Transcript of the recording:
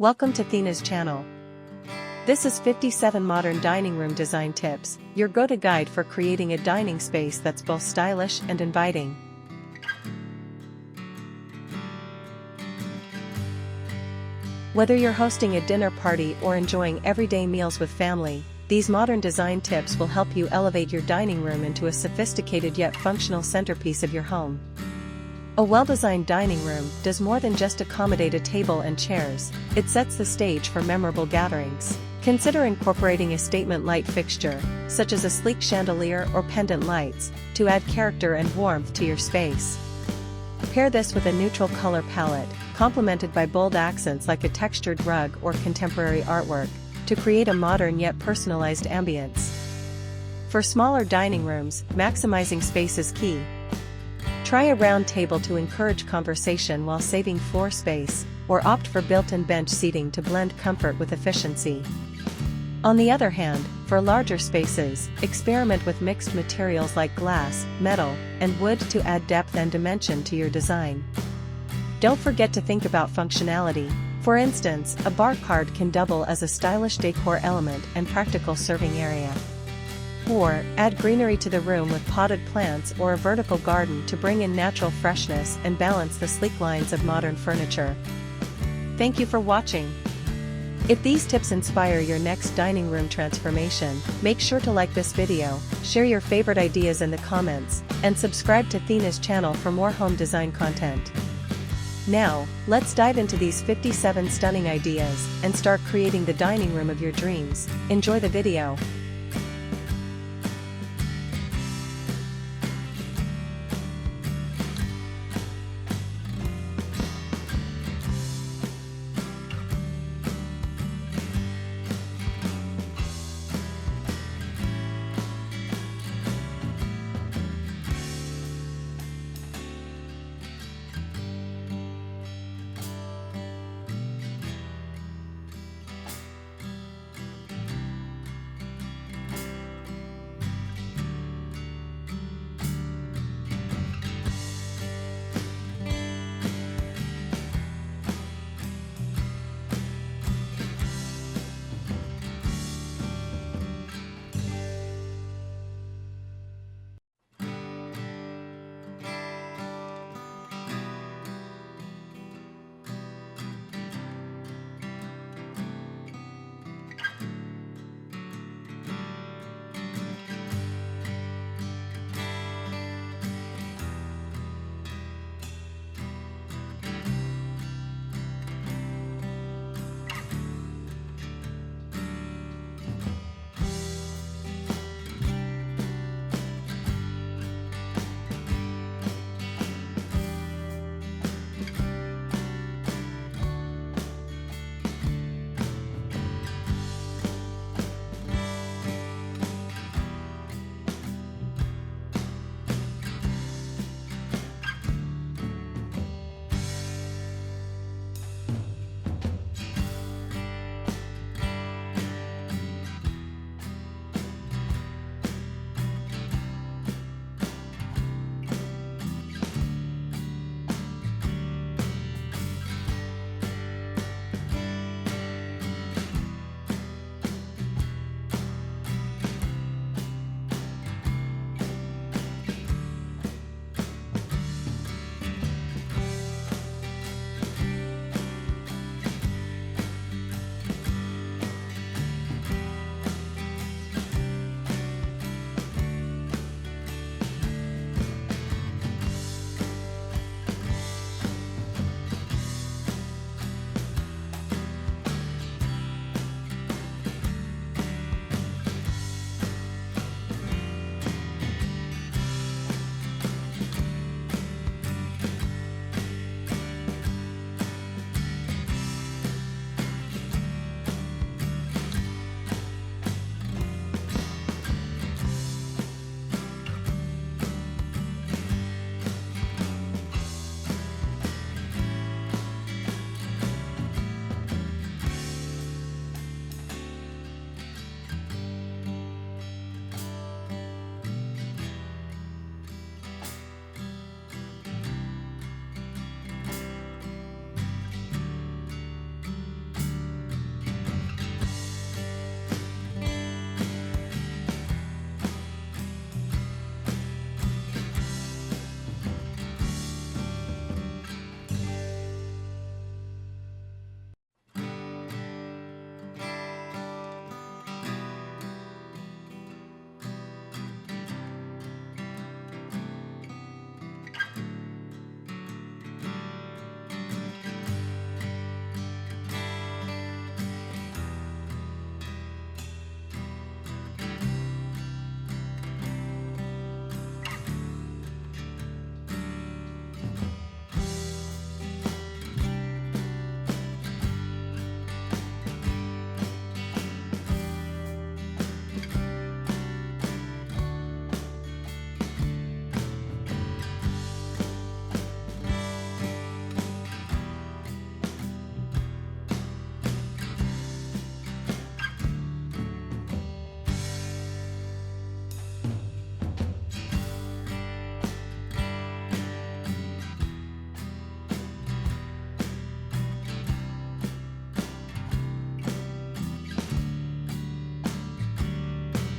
Welcome to Thena's channel. This is 57 modern dining room design tips, your go-to guide for creating a dining space that's both stylish and inviting. Whether you're hosting a dinner party or enjoying everyday meals with family, these modern design tips will help you elevate your dining room into a sophisticated yet functional centerpiece of your home. A well-designed dining room does more than just accommodate a table and chairs, it sets the stage for memorable gatherings. Consider incorporating a statement light fixture, such as a sleek chandelier or pendant lights, to add character and warmth to your space. Pair this with a neutral color palette, complemented by bold accents like a textured rug or contemporary artwork, to create a modern yet personalized ambience. For smaller dining rooms, maximizing space is key. Try a round table to encourage conversation while saving floor space, or opt for built-in bench seating to blend comfort with efficiency. On the other hand, for larger spaces, experiment with mixed materials like glass, metal, and wood to add depth and dimension to your design. Don't forget to think about functionality. For instance, a bar card can double as a stylish decor element and practical serving area. Or, add greenery to the room with potted plants or a vertical garden to bring in natural freshness and balance the sleek lines of modern furniture. Thank you for watching. If these tips inspire your next dining room transformation, make sure to like this video, share your favorite ideas in the comments, and subscribe to Thena's channel for more home design content. Now, let's dive into these 57 stunning ideas and start creating the dining room of your dreams. Enjoy the video.